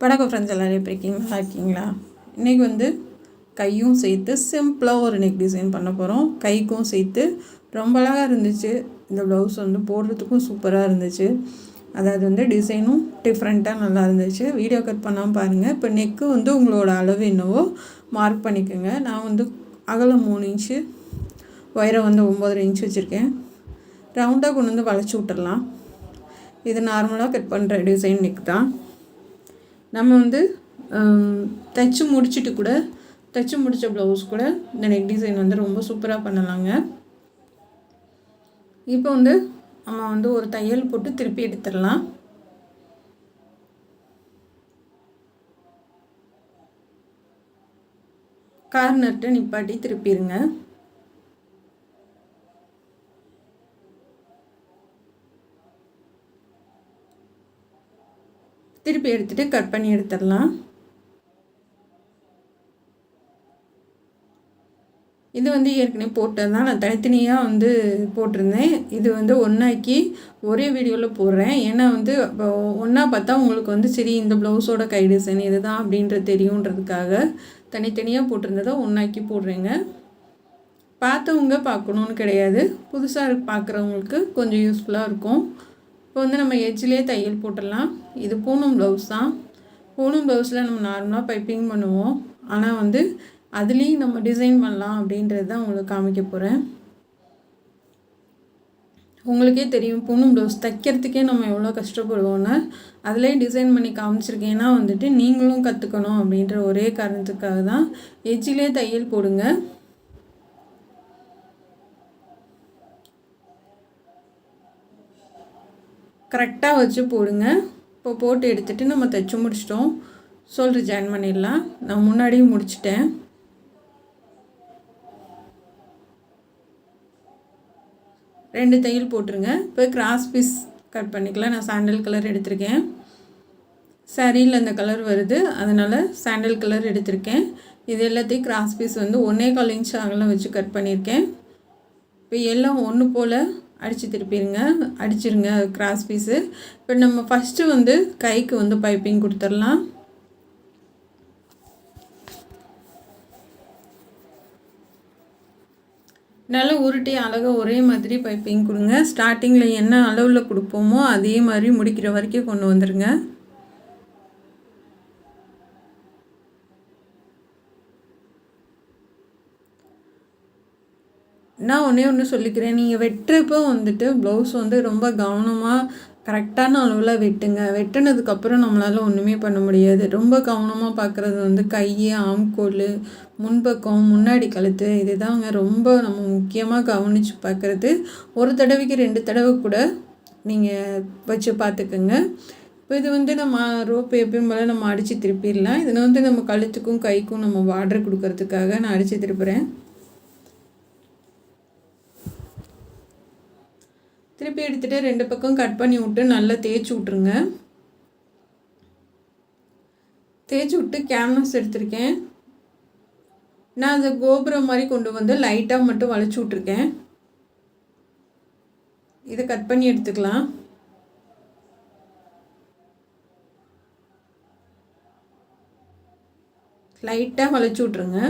வணக்கம் ஃப்ரெண்ட்ஸ், எல்லோரும் எப்படி இருக்கீங்க? நல்லா இருக்கீங்களா? இன்றைக்கி வந்து கையும் சேர்த்து சிம்பிளாக ஒரு நெக் டிசைன் பண்ண போகிறோம். கைக்கும் சேர்த்து ரொம்ப அழகாக இருந்துச்சு. இந்த ப்ளவுஸ் வந்து போடுறதுக்கும் சூப்பராக இருந்துச்சு. அதாவது வந்து டிசைனும் டிஃப்ரெண்ட்டாக நல்லா இருந்துச்சு. வீடியோ கட் பண்ணாமல் பாருங்கள். இப்போ நெக்கு வந்து உங்களோட அளவு என்னவோ மார்க் பண்ணிக்கோங்க. நான் வந்து அகலம் 3 இன்ச்சு, உயரம் வந்து 9.5 இன்ச்சு வச்சுருக்கேன். ரவுண்டாக கொண்டு வந்து வளைச்சி விட்டுடலாம். இது நார்மலாக கட் பண்ணுற டிசைன் நெக் தான். நம்ம வந்து தைச்சி முடித்த ப்ளவுஸ் கூட இந்த நெக் டிசைன் வந்து ரொம்ப சூப்பராக பண்ணலாங்க. இப்போ வந்து நம்ம வந்து ஒரு தையல் போட்டு திருப்பி எடுத்துடலாம். கார்னர்கிட்ட நிப்பாட்டி திருப்பிடுங்க. திருப்பி எடுத்துகிட்டு கட் பண்ணி எடுத்துடலாம். இது வந்து ஏற்கனவே போட்டது தான். நான் தனித்தனியாக வந்து போட்டிருந்தேன். இது வந்து ஒன்றாக்கி ஒரே வீடியோவில் போடுறேன். ஏன்னா வந்து இப்போ ஒன்றா பார்த்தா உங்களுக்கு வந்து சரி இந்த ப்ளவுஸோட கை டிசைன் இது தான் அப்படின்றது தெரியுன்றதுக்காக தனித்தனியாக போட்டிருந்ததை ஒன்றாக்கி போடுறேங்க. பார்த்தவங்க பார்க்கணுன்னு கிடையாது, புதுசாக பார்க்குறவங்களுக்கு கொஞ்சம் யூஸ்ஃபுல்லாக இருக்கும். இப்போ வந்து நம்ம எட்ஜ்லேயே தையல் போட்டுடலாம். இது பூனம் ப்ளவுஸ் தான். பூனம் ப்ளவுஸில் நம்ம நார்மலாக பைப்பிங் பண்ணுவோம். ஆனால் வந்து அதுலேயும் நம்ம டிசைன் பண்ணலாம் அப்படின்றது தான் உங்களுக்கு காமிக்க போகிறேன். உங்களுக்கே தெரியும், பூனம் ப்ளவுஸ் தைக்கிறதுக்கே நம்ம எவ்வளோ கஷ்டப்படுவோன்னு. அதுலேயும் டிசைன் பண்ணி காமிச்சிருக்கேன்னா வந்துட்டு நீங்களும் கற்றுக்கணும் அப்படின்ற ஒரே காரணத்துக்காக தான். எட்ஜிலே தையல் போடுங்க. கரெக்டாக வச்சு போடுங்க. இப்போ போட்டு எடுத்துகிட்டு நம்ம தைச்சி முடிச்சிட்டோம். ஷோல்டர் ஜாயின் பண்ணிடலாம். நான் முன்னாடியும் முடிச்சிட்டேன். ரெண்டு தையல் போட்டுருங்க. இப்போ கிராஸ் பீஸ் கட் பண்ணிக்கலாம். நான் சாண்டல் கலர் எடுத்திருக்கேன். சாரியில் அந்த கலர் வருது, அதனால் சாண்டல் கலர் எடுத்திருக்கேன். இது எல்லாத்தையும் கிராஸ் பீஸ் வந்து 1.25 இன்ச் அகலம் வச்சு கட் பண்ணியிருக்கேன். இப்போ எல்லாம் ஒன்று போல் அடிச்சிருங்க கிராஸ் பீஸு. இப்போ நம்ம ஃபஸ்ட்டு வந்து கைக்கு வந்து பைப்பிங் கொடுத்துடலாம். நல்லா உருட்டி அழகாக ஒரே மாதிரி பைப்பிங் கொடுங்க. ஸ்டார்டிங்கில் என்ன அளவில் கொடுப்போமோ அதே மாதிரி முடிக்கிற வரைக்கும் கொண்டு வந்துடுங்க. நான் ஒன்று சொல்லிக்கிறேன், நீங்கள் வெட்டுறப்போ வந்துட்டு ப்ளவுஸ் வந்து ரொம்ப கவனமாக கரெக்டான அளவில் வெட்டுங்க. வெட்டினதுக்கப்புறம் நம்மளால் ஒன்றுமே பண்ண முடியாது. ரொம்ப கவனமாக பார்க்குறது வந்து கை, ஆம்கோல், முன்பக்கம், முன்னாடி கழுத்து, இது தாங்க ரொம்ப நம்ம முக்கியமாக கவனித்து பார்க்குறது. ஒரு தடவைக்கு 2 தடவை கூட நீங்கள் வச்சு பார்த்துக்குங்க. இப்போ இது வந்து நம்ம ரோப்பு எப்பயும் போல் நம்ம அடித்து திருப்பிடலாம். இதில் வந்து நம்ம கழுத்துக்கும் கைக்கும் நம்ம பார்டர் கொடுக்கறதுக்காக நான் அடித்து திருப்புறேன். திருப்பி எடுத்துகிட்டு 2 பக்கம் கட் பண்ணி விட்டு நல்லா தேய்ச்சி விட்ருங்க. தேய்ச்சி விட்டு கேன்வாஸ் எடுத்திருக்கேன். நான் அந்த கோபுரம் மாதிரி கொண்டு வந்து லைட்டாக மட்டும் வளைச்சி விட்ருக்கேன். இதை கட் பண்ணி எடுத்துக்கலாம். லைட்டாக வளைச்சி விட்ருங்க.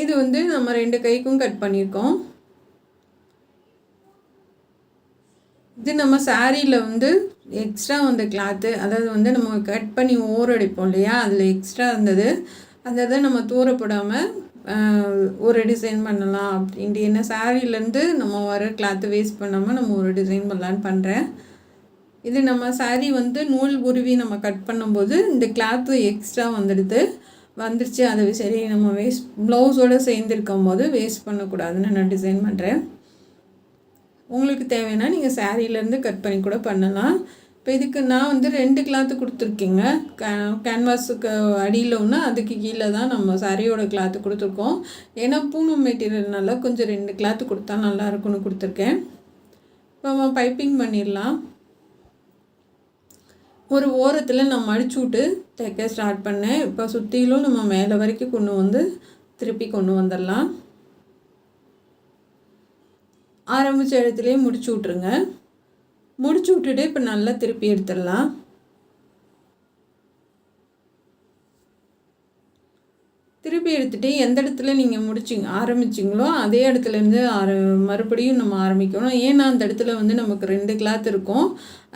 இது வந்து நம்ம 2 கைக்கும் கட் பண்ணியிருக்கோம். இது நம்ம சாரியில் வந்து எக்ஸ்ட்ரா வந்த கிளாத்து, அதாவது வந்து நம்ம கட் பண்ணி ஓரடிப்போம் இல்லையா, அதில் எக்ஸ்ட்ரா இருந்தது. அந்த இதை நம்ம தூரப்படாமல் ஒரு டிசைன் பண்ணலாம் அப்படின்ட்டு. என்ன சாரியிலேருந்து நம்ம வர கிளாத்து வேஸ்ட் பண்ணாமல் நம்ம ஒரு டிசைன் பண்ணலான்னு பண்ணுறேன். இது நம்ம சாரி வந்து நூல் உருவி நம்ம கட் பண்ணும்போது இந்த கிளாத்து எக்ஸ்ட்ரா வந்துடுச்சு. அது சரி நம்ம ப்ளவுஸோடு சேர்ந்துருக்கும் போது வேஸ்ட் பண்ணக்கூடாதுன்னு நான் டிசைன் பண்ணுறேன். உங்களுக்கு தேவைன்னா நீங்கள் சாரியிலேருந்து கட் பண்ணி கூட பண்ணலாம். இப்போ இதுக்கு நான் வந்து 2 கிளாத்து கொடுத்துருக்கேங்க. கேன்வாஸுக்கு அடியில் ஒன்று, அதுக்கு கீழே தான் நம்ம சாரியோட கிளாத்து கொடுத்துருக்கோம். ஏன்னா பூனம் மெட்டீரியல்னால கொஞ்சம் 2 கிளாத்து கொடுத்தா நல்லா இருக்குன்னு கொடுத்துருக்கேன். இப்போ நம்ம பைப்பிங் பண்ணிடலாம். ஒரு ஓரத்தில் நான் மடிச்சு விட்டு தைக்க ஸ்டார்ட் பண்ணேன். இப்போ சுற்றிலும் நம்ம மேலே வரைக்கும் கொண்டு வந்து திருப்பி கொண்டு வந்துடலாம். ஆரம்பித்த இடத்துலையே முடிச்சு விட்ருங்க. முடிச்சு விட்டுட்டு இப்போ நல்லா திருப்பி எடுத்துடலாம். திருப்பி எடுத்துகிட்டு எந்த இடத்துல நீங்கள் ஆரம்பிச்சிங்களோ அதே இடத்துலேருந்து மறுபடியும் நம்ம ஆரம்பிக்கணும். ஏன்னா அந்த இடத்துல வந்து நமக்கு 2 கிளாத் இருக்கும்.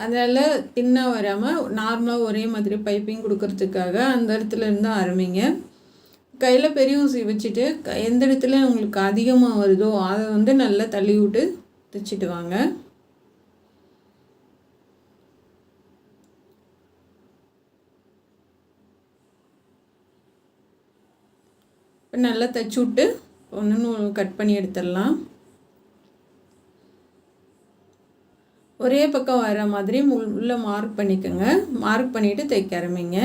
அதனால் தின்னாக வராமல் நார்மலாக ஒரே மாதிரி பைப்பிங் கொடுக்கறதுக்காக அந்த இடத்துலேருந்து ஆரம்பிங்க. கையில் பெரிய ஊசி வச்சுட்டு எந்த இடத்துல உங்களுக்கு அதிகமாக வருதோ அதை வந்து நல்லா தள்ளி விட்டு தைச்சிட்டு வாங்க. இப்போ நல்லா தைச்சி விட்டு ஒன்று கட் பண்ணி எடுத்துடலாம். ஒரே பக்கம் வர மாதிரி உள்ளே மார்க் பண்ணிக்கோங்க. மார்க் பண்ணிவிட்டு தைக்க ஆரம்பிங்க.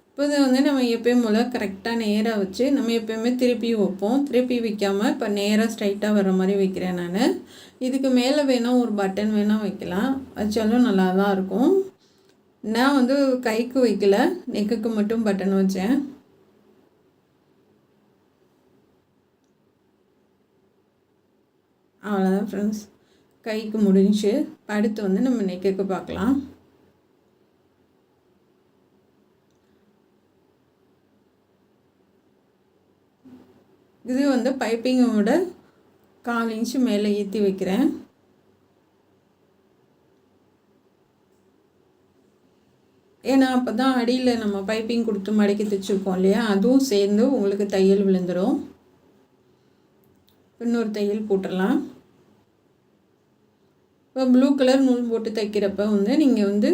இப்போ இதை வந்து நம்ம எப்பயும் போல் கரெக்டாக நேராக வச்சு நம்ம எப்போயுமே திருப்பி வைப்போம். திருப்பி வைக்காமல் இப்போ நேராக ஸ்ட்ரைட்டாக வர மாதிரி வைக்கிறேன் நான். இதுக்கு மேலே வேணால் ஒரு பட்டன் வேணால் வைக்கலாம், வச்சாலும் நல்லா தான் இருக்கும். நான் வந்து கைக்கு வைக்கல, நெக்குக்கு மட்டும் பட்டன் வச்சேன். அவ்வளோதான் ஃப்ரெண்ட்ஸ், கைக்கு முடிஞ்சு. அடுத்து வந்து நம்ம நெக்குக்கு பார்க்கலாம். இது வந்து பைப்பிங்கோட 1/4 இன்ச்சு மேலே ஏற்றி வைக்கிறேன். ஏன்னா அப்போ தான் அடியில் நம்ம பைப்பிங் கொடுத்து மடக்கி தைச்சிருக்கோம் இல்லையா, அதுவும் சேர்ந்து உங்களுக்கு தையல் விழுந்துடும். இன்னொரு தையல் போட்டுடலாம். இப்போ ப்ளூ கலர் நூல் போட்டு தைக்கிறப்ப வந்து நீங்கள் வந்து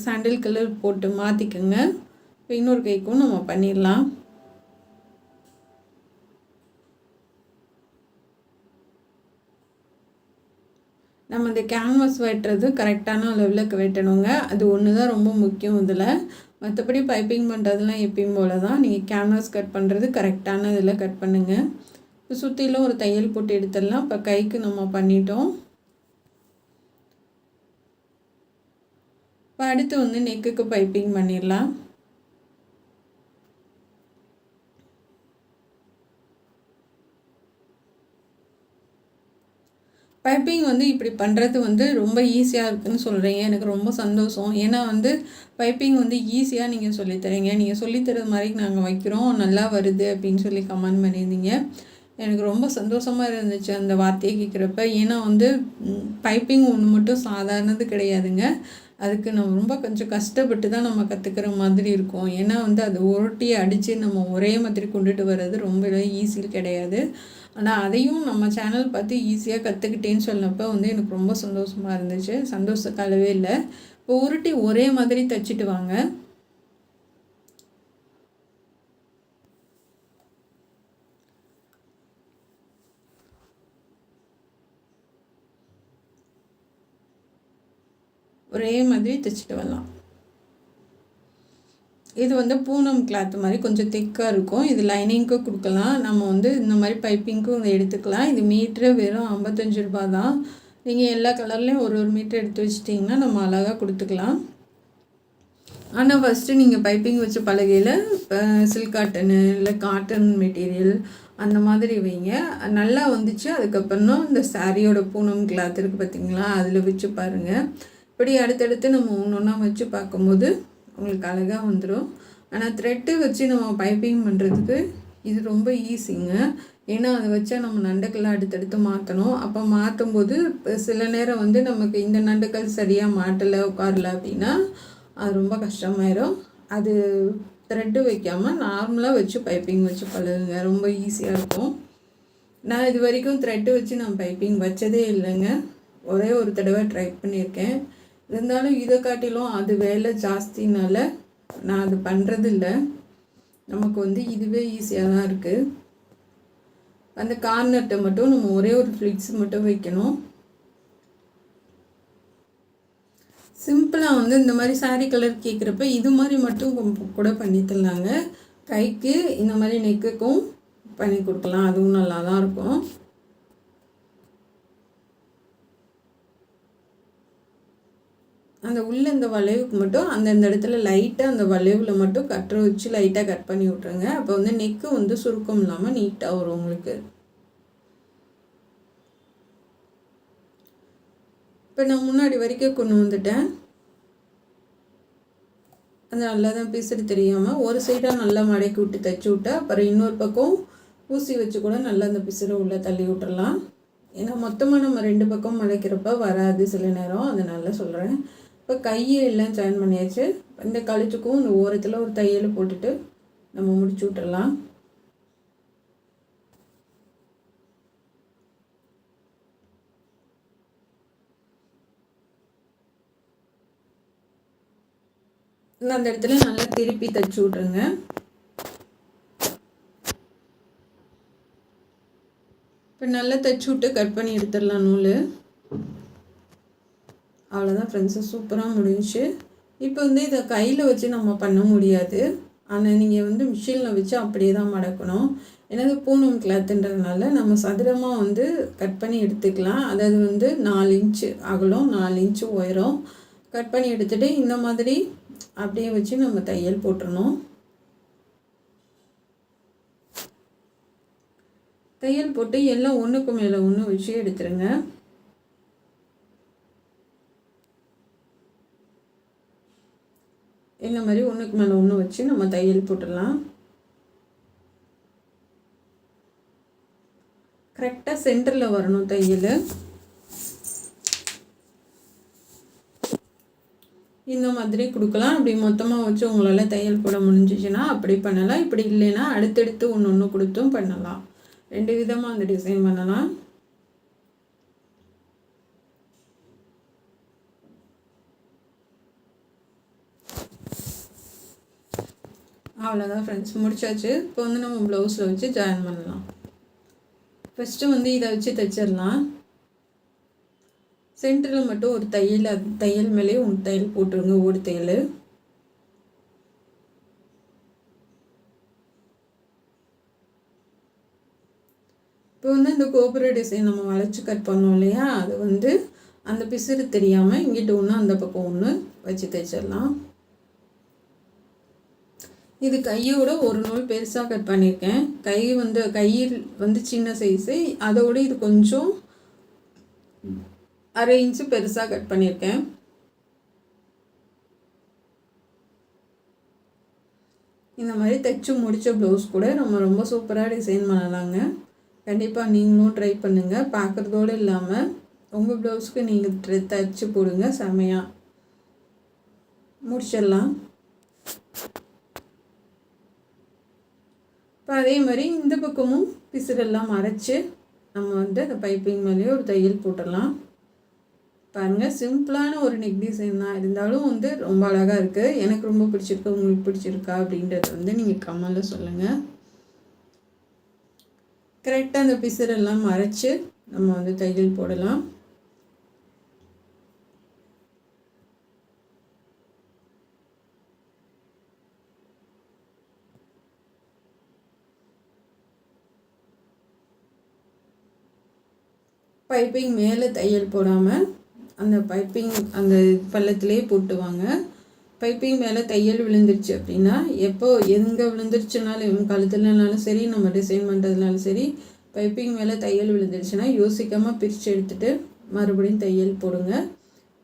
சாண்டில் கலர் போட்டு மாற்றிக்கோங்க. இப்போ இன்னொரு கைக்கும் நம்ம பண்ணிடலாம். நம்ம இந்த கேன்வாஸ் வெட்டுறது கரெக்டான அளவில் வெட்டணுங்க. அது ஒன்று தான் ரொம்ப முக்கியம் இதில். மற்றபடி பைப்பிங் பண்ணுறதுலாம் எப்பயும் போல் தான். நீங்கள் கேன்வாஸ் கட் பண்ணுறது கரெக்டான இதில் கட் பண்ணுங்கள். இப்போ சுற்றிலும் ஒரு தையல் போட்டு எடுத்துடலாம். இப்போ கைக்கு நம்ம பண்ணிட்டோம். இப்போ அடுத்து வந்து நெக்குக்கு பைப்பிங் பண்ணிடலாம். பைப்பிங் வந்து இப்படி பண்ணுறது வந்து ரொம்ப ஈஸியாக இருக்குதுன்னு சொல்கிறீங்க, எனக்கு ரொம்ப சந்தோஷம். ஏன்னா வந்து பைப்பிங் வந்து ஈஸியாக நீங்கள் சொல்லித்தரீங்க. நீங்கள் சொல்லித்தரது மாதிரி நாங்கள் வைக்கிறோம், நல்லா வருது அப்படின்னு சொல்லி கமெண்ட் பண்ணியிருந்தீங்க. எனக்கு ரொம்ப சந்தோஷமாக இருந்துச்சு அந்த வார்த்தையை கேட்குறப்ப. ஏன்னா வந்து பைப்பிங் ஒன்று மட்டும் சாதாரணது கிடையாதுங்க. அதுக்கு நம்ம ரொம்ப கொஞ்சம் கஷ்டப்பட்டு தான் நம்ம கற்றுக்கிற மாதிரி இருக்கும். ஏன்னா வந்து அது உருட்டி அடித்து நம்ம ஒரே மாதிரி கொண்டுட்டு வர்றது ரொம்ப ஈஸி கிடையாது. ஆனால் அதையும் நம்ம சேனல் பார்த்து ஈஸியாக கற்றுக்கிட்டேன்னு சொன்னப்போ வந்து எனக்கு ரொம்ப சந்தோஷமாக இருந்துச்சு. சந்தோஷத்துக்கு அளவே இல்லை. இப்போ உருட்டி ஒரே மாதிரி தைச்சிட்டு வாங்க. ஒரே மாதிரி தைச்சிட்டு வரலாம். இது வந்து பூனம் கிளாத் மாதிரி கொஞ்சம் திக்காக இருக்கும். இது லைனிங்க்கு கொடுக்கலாம். நம்ம வந்து இந்த மாதிரி பைப்பிங்க்கும் எடுத்துக்கலாம். இது மீட்ரு வெறும் 55 ரூபா தான். நீங்கள் எல்லா கலர்லேயும் ஒரு மீட்டர் எடுத்து வச்சிட்டிங்கன்னா நம்ம அழகாக கொடுத்துக்கலாம். ஆனால் ஃபஸ்ட்டு நீங்கள் பைப்பிங் வச்ச பலகையில் சில்க் காட்டனு இல்லை காட்டன் மெட்டீரியல் அந்த மாதிரி வைங்க. நல்லா வந்துச்சு. அதுக்கப்புறம் இந்த சாரியோட பூனம் கிளாத் இருக்குது பார்த்திங்களா, அதில் வச்சு பாருங்கள். இப்படி அடுத்தடுத்து நம்ம ஒன்று ஒன்றா வச்சு பார்க்கும்போது உங்களுக்கு அழகாக வந்துடும். ஆனால் த்ரெட்டு வச்சு நம்ம பைப்பிங் பண்ணுறதுக்கு இது ரொம்ப ஈஸிங்க. ஏன்னா அதை வச்சா நம்ம நண்டுக்களை அடுத்தடுத்து மாற்றணும். அப்போ மாற்றும்போது சில நேரம் வந்து நமக்கு இந்த நண்டுக்கள் சரியாக மாட்டலை உட்காரல அப்படின்னா அது ரொம்ப கஷ்டமாயிடும். அது த்ரெட்டு வைக்காமல் நார்மலாக வச்சு பைப்பிங் வச்சு பழகுங்க, ரொம்ப ஈஸியாக இருக்கும். நான் இது வரைக்கும் த்ரெட்டு வச்சு நான் பைப்பிங் வச்சதே இல்லைங்க. ஒரே ஒரு தடவை ட்ரை பண்ணியிருக்கேன். இருந்தாலும் இதை காட்டிலும் அது வேலை ஜாஸ்தினால நான் அது பண்ணுறதில்ல. நமக்கு வந்து இதுவே ஈஸியாக தான் இருக்குது. அந்த கார்னர்ட்டை மட்டும் நம்ம ஒரே ஒரு ஃப்ளிக்ஸ் மட்டும் வைக்கணும். சிம்பிளாக வந்து இந்த மாதிரி சாரீ கலர் கேட்குறப்ப இது மாதிரி மட்டும் கூட பண்ணி தரலாங்க. கைக்கு இந்த மாதிரி நெக்குக்கும் பண்ணி கொடுக்கலாம், அதுவும் நல்லா தான் இருக்கும். அந்த உள்ள இந்த வளைவுக்கு மட்டும் அந்தந்த இடத்துல லைட்டாக அந்த வளைவில் மட்டும் கட்டரை வச்சு லைட்டாக கட் பண்ணி விட்ருங்க. அப்போ வந்து நெக்கு வந்து சுருக்கம் இல்லாமல் நீட்டாக வரும் உங்களுக்கு. இப்போ நான் முன்னாடி வரைக்கும் கொண்டு வந்துட்டேன். அது நல்லா தான் பிசுறு தெரியாமல் ஒரு சைடாக நல்லா மடக்கி விட்டு தைச்சி விட்டா அப்புறம் இன்னொரு பக்கம் ஊசி வச்சு கூட நல்லா அந்த பிசுறு உள்ளே தள்ளி விட்டுறலாம். ஏன்னா மொத்தமாக நம்ம 2 பக்கம் மடக்கிறப்ப வராது சில நேரம், அதனால சொல்கிறேன். இப்போ கையை எல்லாம் ஜாயின் பண்ணியாச்சு. இந்த கழுத்துக்கும் இந்த ஓரத்தில் ஒரு தையல் போட்டுட்டு நம்ம முடிச்சு விட்டுறலாம். அந்த இடத்துல நல்லா திருப்பி தைச்சி விட்ருங்க. இப்போ நல்லா தைச்சி விட்டு கட் பண்ணி எடுத்துடலாம் நூல். அவ்வளோதான் ஃப்ரெண்ட்ஸு, சூப்பராக முடிஞ்சிச்சு. இப்போ வந்து இதை கையில் வச்சு நம்ம பண்ண முடியாது, ஆனால் நீங்கள் வந்து மிஷினில் வச்சு அப்படியே தான் மடக்கணும். ஏன்னா பூனம் கிளாத்துன்றதுனால நம்ம சதுரமாக வந்து கட் பண்ணி எடுத்துக்கலாம். அதாவது வந்து 4 இன்ச்சு அகலம் 4 இன்ச்சு உயரம் கட் பண்ணி எடுத்துகிட்டு இந்த மாதிரி அப்படியே வச்சு நம்ம தையல் போட்டுறணும். தையல் போட்டு எல்லாம் ஒன்றுக்கு மேலே ஒன்று வச்சு எடுத்துருங்க. இந்த மாதிரி ஒன்றுக்கு மேலே ஒன்று வச்சு நம்ம தையல் போட்டுடலாம். கரெக்டாக சென்டரில் வரணும் தையல். இந்த மாதிரி கொடுக்கலாம். அப்படி மொத்தமாக வச்சு உங்களால் தையல் போட முடிஞ்சிச்சுன்னா அப்படி பண்ணலாம். இப்படி இல்லைன்னா அடுத்தடுத்து ஒன்று ஒன்று கொடுத்தும் பண்ணலாம். 2 விதமாக அந்த டிசைன் பண்ணலாம். அவ்வளோதான் ஃப்ரெண்ட்ஸ், முடிச்சாச்சு. இப்போ வந்து நம்ம ப்ளவுஸில் வச்சு ஜாயின் பண்ணலாம். ஃபஸ்ட்டு வந்து இதை வச்சு தைச்சிடலாம். சென்டரில் மட்டும் ஒரு தையல், தையல் மேலே ஒரு தையல் போட்டுருங்க, ஓடு தையல். இப்போ வந்து இந்த கோபுர டிசைன் நம்ம வளைச்சி கட் பண்ணோம் இல்லையா, அது வந்து அந்த பிசுறு தெரியாமல் இங்கிட்ட ஒன்று அந்த பக்கம் ஒன்று வச்சு தைச்சிடலாம். இது கையோட ஒரு நூல் பெருசாக கட் பண்ணியிருக்கேன். கையில் வந்து சின்ன சைஸு, அதோடு இது கொஞ்சம் 1/2 இன்ச்சு பெருசாக கட் பண்ணியிருக்கேன். இந்த மாதிரி தைச்சு முடித்த ப்ளவுஸ் கூட நம்ம ரொம்ப சூப்பராக டிசைன் பண்ணலாங்க. கண்டிப்பாக நீங்களும் ட்ரை பண்ணுங்கள். பார்க்குறதோடு இல்லாமல் உங்கள் ப்ளவுஸ்க்கு நீங்கள் தைச்சு போடுங்க, செமையாக முடிச்சிடலாம். இப்போ அதே மாதிரி இந்த பக்கமும் பிசுறெல்லாம் மறைச்சி நம்ம வந்து அந்த பைப்பிங் மேலேயே ஒரு தையல் போட்டுடலாம். பாருங்கள், சிம்பிளான ஒரு நெக் டிசைன் தான், இருந்தாலும் வந்து ரொம்ப அழகாக இருக்குது. எனக்கு ரொம்ப பிடிச்சிருக்கு. உங்களுக்கு பிடிச்சிருக்கா அப்படின்றத வந்து நீங்கள் கமெண்டில் சொல்லுங்கள். கரெக்டாக அந்த பிசுறெல்லாம் மறைச்சி நம்ம வந்து தையல் போடலாம். பைப்பிங் மேலே தையல் போடாமல் அந்த பைப்பிங் அந்த பள்ளத்திலே போட்டுவாங்க. பைப்பிங் மேலே தையல் விழுந்துருச்சு அப்படின்னா, எப்போ எங்கே விழுந்துருச்சுனாலும் கழுத்துலனாலும் சரி, நம்ம டிசைன் பண்ணுறதுனாலும் சரி, பைப்பிங் மேலே தையல் விழுந்துருச்சுன்னா யோசிக்காமல் பிரித்து எடுத்துகிட்டு மறுபடியும் தையல் போடுங்க.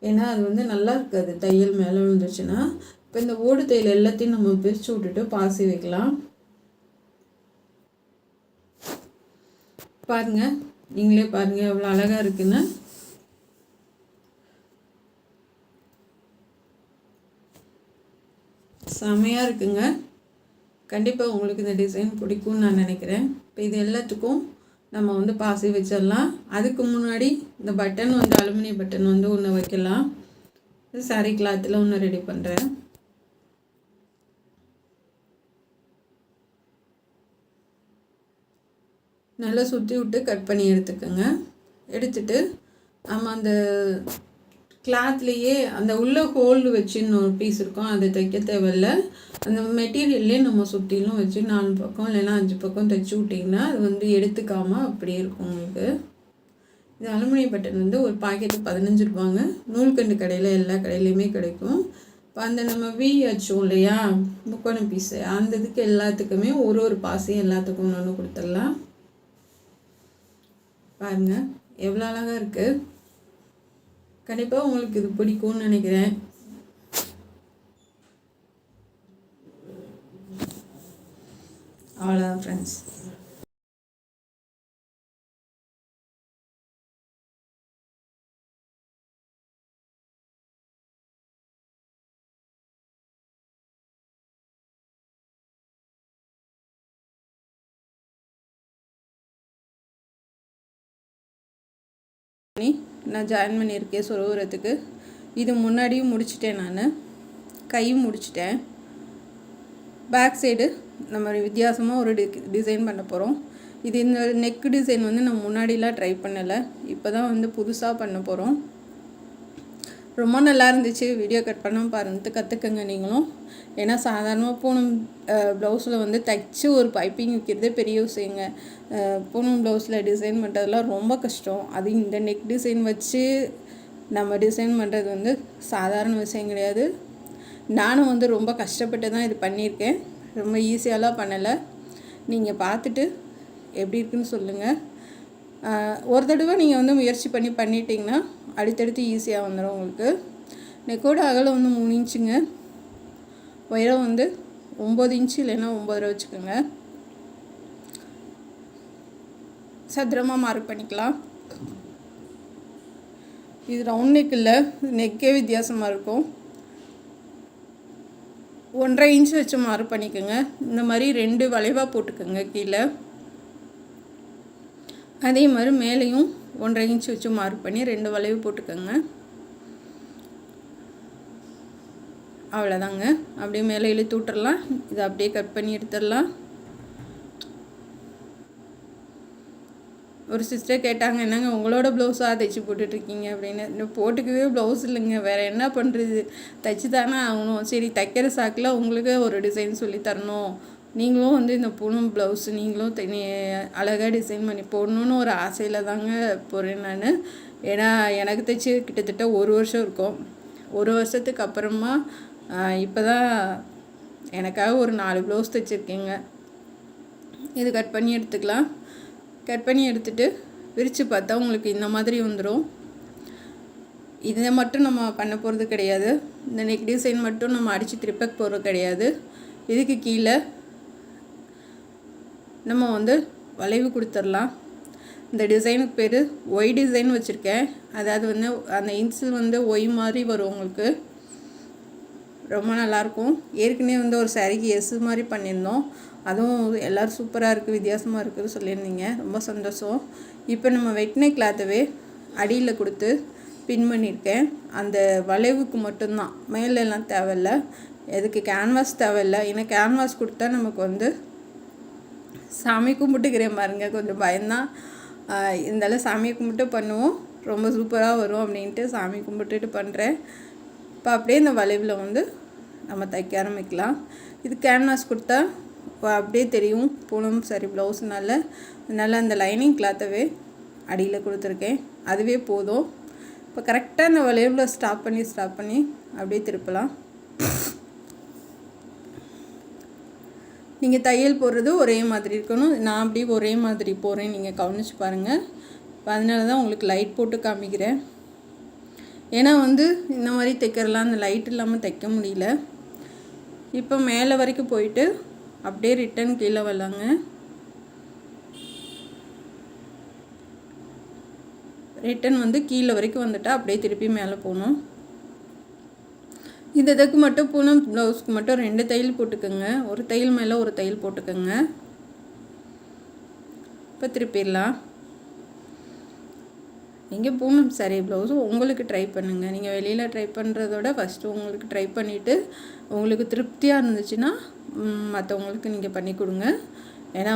ஏன்னா அது வந்து நல்லா இருக்காது தையல் மேலே விழுந்துருச்சுன்னா. இப்போ இந்த ஓடு தையல் எல்லாத்தையும் நம்ம பிரித்து விட்டுட்டு பாசி வைக்கலாம். பாருங்கள், நீங்களே பாருங்கள் எவ்வளோ அழகாக இருக்குன்னு. செமையாக இருக்குங்க. கண்டிப்பாக உங்களுக்கு இந்த டிசைன் பிடிக்கும்னு நான் நினைக்கிறேன். இப்போ இது எல்லாத்துக்கும் நம்ம வந்து பாசி வச்சிடலாம். அதுக்கு முன்னாடி இந்த பட்டன் வந்து அலுமினியம் பட்டன் வந்து ஒன்று வைக்கலாம். இது சாரீ கிளாத்தில் ஒன்று ரெடி பண்ணுறேன். நல்லா சுற்றி விட்டு கட் பண்ணி எடுத்துக்கோங்க. எடுத்துட்டு நம்ம அந்த கிளாத்லேயே அந்த உள்ள ஹோல் வச்சு இன்னொரு பீஸ் இருக்கும், அதை தைக்க தேவையில்ல. அந்த மெட்டீரியல்லே நம்ம சுற்றிலும் வச்சு 4 பக்கம் இல்லைன்னா 5 பக்கம் தைச்சி விட்டிங்கன்னா அது வந்து எடுத்துக்காமல் அப்படியே இருக்கும் உங்களுக்கு. இது அலுமினியம் பட்டன் வந்து ஒரு பாக்கெட்டு 15 ரூபாங்க. நூல்கண்டு கடையில் எல்லா கடையிலையுமே கிடைக்கும். இப்போ அந்த நம்ம வச்சோம் இல்லையா முக்கோணம் பீஸு, அந்த இதுக்கு எல்லாத்துக்குமே ஒரு பாசி எல்லாத்துக்கும் ஒன்று ஒன்று கொடுத்துடலாம். பாருங்கள் எவ்வளோ அழகாக இருக்குது. கண்டிப்பாக உங்களுக்கு இது பிடிக்கும்னு நினைக்கிறேன். அவ்வளோதான் ஃப்ரெண்ட்ஸ். நான் ஜாயின் பண்ணியிருக்கேன் சொருகிறதுக்கு. இது முன்னாடியும் முடிச்சிட்டேன், நான் கையும் முடிச்சிட்டேன். பேக் சைடு நம்ம வித்தியாசமாக ஒரு டிசைன் பண்ண போகிறோம். இது இந்த நெக் டிசைன் வந்து நம்ம முன்னாடிலாம் ட்ரை பண்ணலை, இப்போ தான் புதுசாக பண்ண போகிறோம். ரொம்ப நல்லா இருந்துச்சு. வீடியோ கட் பண்ணாமல் பாருங்கள், கற்றுக்கங்க நீங்களும். ஏன்னா சாதாரணமாக பூனம் ப்ளவுஸில் தைச்சி ஒரு பைப்பிங் வைக்கிறதே பெரிய விஷயங்க. பூனம் ப்ளவுஸில் டிசைன் பண்ணுறதுலாம் ரொம்ப கஷ்டம். அது இந்த நெக் டிசைன் வச்சு நம்ம டிசைன் பண்ணுறது சாதாரண விஷயம் கிடையாது. நானும் ரொம்ப கஷ்டப்பட்டு தான் இது பண்ணியிருக்கேன். ரொம்ப ஈஸியாலாம் பண்ணலை. நீங்கள் பார்த்துட்டு எப்படி இருக்குன்னு சொல்லுங்கள். ஒரு தடவை நீங்கள் முயற்சி பண்ணிட்டீங்கன்னா அடுத்தடுத்து ஈஸியாக வந்துடும் உங்களுக்கு. நெக்கோட அகலம் 3 இன்ச்சுங்க. உயரம் 9 இன்ச்சு இல்லைன்னா 9.5 வச்சுக்கோங்க. சதுரமாக மார்க் பண்ணிக்கலாம். இது ரவுண்ட் நெக் இல்லை, நெக்கே வித்தியாசமாக இருக்கும். 1.5 இன்ச்சு வச்சு மார்க் பண்ணிக்கோங்க. இந்த மாதிரி 2 வளைவாக போட்டுக்கோங்க கீழே. அதே மாதிரி மேலேயும் 1.5 இன்ச்சு வச்சு மார்க் பண்ணி 2 வளைவு போட்டுக்கோங்க. அவ்வளோதாங்க. அப்படியே மேலே இழுத்து விட்டுறலாம். இதை அப்படியே கட் பண்ணி எடுத்துடலாம். ஒரு சிஸ்டர் கேட்டாங்க, என்னங்க உங்களோட ப்ளவுஸாக தைச்சி போட்டுட்ருக்கீங்க அப்படின்னு. இன்னும் போட்டுக்கவே ப்ளவுஸ் இல்லைங்க, வேறு என்ன பண்ணுறது, தைச்சி தானே ஆகணும். சரி, தைக்கிற சாக்கில் உங்களுக்கு ஒரு டிசைன் சொல்லி தரணும், நீங்களும் இந்த பூனம் ப்ளவுஸு நீங்களும் அழகாக டிசைன் பண்ணி போடணுன்னு ஒரு ஆசையில் தாங்க போகிறேன் நான். ஏன்னா எனக்கு தைச்சி கிட்டத்தட்ட 1 வருஷம் இருக்கும். 1 வருஷத்துக்கு அப்புறமா இப்போ தான் எனக்காக ஒரு 4 ப்ளவுஸ் தைச்சிருக்கேங்க. இது கட் பண்ணி எடுத்துக்கலாம். கட் பண்ணி எடுத்துகிட்டு விரித்து பார்த்தா உங்களுக்கு இந்த மாதிரி வந்துடும். இதை மட்டும் நம்ம பண்ண போகிறது கிடையாது. இந்த நெக் டிசைன் மட்டும் நம்ம அடித்து திருப்ப போகிறது கிடையாது. இதுக்கு கீழே நம்ம வளைவு கொடுத்துடலாம். இந்த டிசைனுக்கு பேர் ஒய் டிசைன் வச்சுருக்கேன். அதாவது அந்த இன்சில் ஒய் மாதிரி வரும் உங்களுக்கு. ரொம்ப நல்லாயிருக்கும். ஏற்கனவே ஒரு சாரிக்கு எஸ் மாதிரி பண்ணியிருந்தோம். அதுவும் எல்லோரும் சூப்பராக இருக்குது, வித்தியாசமாக இருக்குதுன்னு சொல்லியிருந்தீங்க. ரொம்ப சந்தோஷம். இப்போ நம்ம வெட்டின கிளாத்தவே அடியில் கொடுத்து பின் பண்ணியிருக்கேன். அந்த வளைவுக்கு மட்டும்தான், மேலெல்லாம் தேவையில்லை. எதுக்கு கேன்வாஸ் தேவையில்லை. ஏன்னா கேன்வாஸ் கொடுத்தா நமக்கு சாமி கும்பிட்டுக்கிறேன் பாருங்கள், கொஞ்சம் பயம்தான். இருந்தாலும் சாமியை கும்பிட்டு பண்ணுவோம், ரொம்ப சூப்பராக வரும் அப்படின்ட்டு சாமி கும்பிட்டுட்டு பண்ணுறேன். இப்போ அப்படியே இந்த வளைவில் நம்ம தைக்க ஆரம்பிக்கலாம். இது கேன்வாஸ் கொடுத்தா அப்படியே தெரியும் பூனம் சாரி ப்ளவுஸ்னால. அதனால் அந்த லைனிங் கிளாத்தவே அடியில் கொடுத்துருக்கேன், அதுவே போதும். இப்போ கரெக்டாக அந்த வளைவில் ஸ்டாப் பண்ணி அப்படியே திருப்பலாம். நீங்கள் தையல் போடுறது ஒரே மாதிரி இருக்கணும். நான் அப்படி ஒரே மாதிரி போகிறேன், நீங்கள் கவனிச்சு பாருங்கள். அதனால தான் உங்களுக்கு லைட் போட்டு காமிக்கிறேன். ஏன்னா இந்த மாதிரி தைக்கிறலாம் அந்த லைட் இல்லாமல் தைக்க முடியல. இப்போ மேலே வரைக்கும் போயிட்டு அப்படியே ரிட்டன் கீழே வரலாங்க. ரிட்டன் கீழே வரைக்கும் வந்துட்டால் அப்படியே திருப்பி மேலே போகணும். இந்த இதுக்கு மட்டும் பூனம் ப்ளவுஸ்க்கு மட்டும் 2 தையல் போட்டுக்கோங்க. ஒரு தையல் மேலே ஒரு தையல் போட்டுக்கோங்க. இப்போ திருப்பிடலாம். நீங்கள் பூனம் சாரி ப்ளவுஸும் உங்களுக்கு ட்ரை பண்ணுங்கள். நீங்கள் வெளியில் ட்ரை பண்ணுறதோட ஃபஸ்ட்டு உங்களுக்கு ட்ரை பண்ணிவிட்டு உங்களுக்கு திருப்தியாக இருந்துச்சுன்னா மற்றவங்களுக்கு நீங்கள் பண்ணி கொடுங்க. ஏன்னா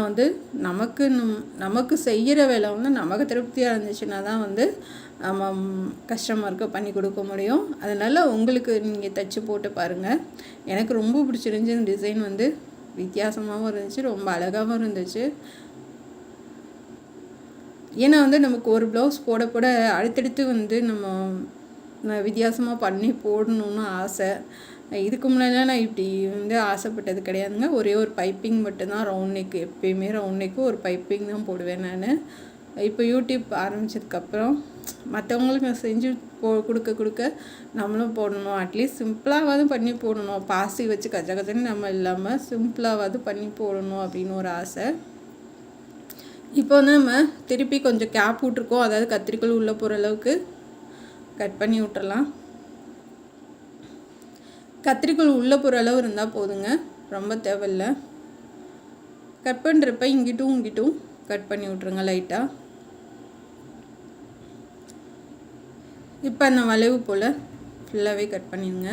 நமக்கு செய்கிற வேலை நமக்கு திருப்தியாக இருந்துச்சுன்னா தான் நம்ம கஸ்டமருக்கு பண்ணி கொடுக்க முடியும். அதனால் உங்களுக்கு நீங்கள் தைச்சி போட்டு பாருங்கள். எனக்கு ரொம்ப பிடிச்சிருந்துச்சி. இந்த டிசைன் வித்தியாசமாகவும் இருந்துச்சு, ரொம்ப அழகாகவும் இருந்துச்சு. ஏன்னா நமக்கு ஒரு ப்ளவுஸ் போட போட அடுத்தடுத்து நம்ம வித்தியாசமாக பண்ணி போடணுன்னு ஆசை. இதுக்கு முன்னாடிலாம் நான் இப்படி ஆசைப்பட்டது கிடையாதுங்க. ஒரே ஒரு பைப்பிங் மட்டும்தான் ரவுண்ட் நெக், எப்பயுமே ரவுண்ட் நெக்கு ஒரு பைப்பிங் தான் போடுவேன் நான். இப்போ யூடியூப் ஆரம்பித்ததுக்கப்புறம் மற்றவங்களுக்கு செஞ்சு கொடுக்க நம்மளும் போடணும். அட்லீஸ்ட் சிம்பிளாவது பண்ணி போடணும். பாசி வச்சு கஜன்னு நம்ம இல்லாமல் சிம்பிளாவது பண்ணி போடணும் அப்படின்னு ஒரு ஆசை. இப்போ வந்து நம்ம திருப்பி கொஞ்சம் கேப் விட்ருக்கோம், அதாவது கத்திரிக்கோள் உள்ளே போகிற அளவுக்கு கட் பண்ணி விட்டுறலாம். கத்திரிக்கோள் உள்ளே போகிற அளவு இருந்தால் போதுங்க, ரொம்ப தேவையில்லை. கட் பண்ணுறப்ப இங்கிட்டும் கட் பண்ணி விட்ருங்க லைட்டாக. இப்போ அந்த வளைவு போல் ஃபுல்லாகவே கட் பண்ணிடுங்க.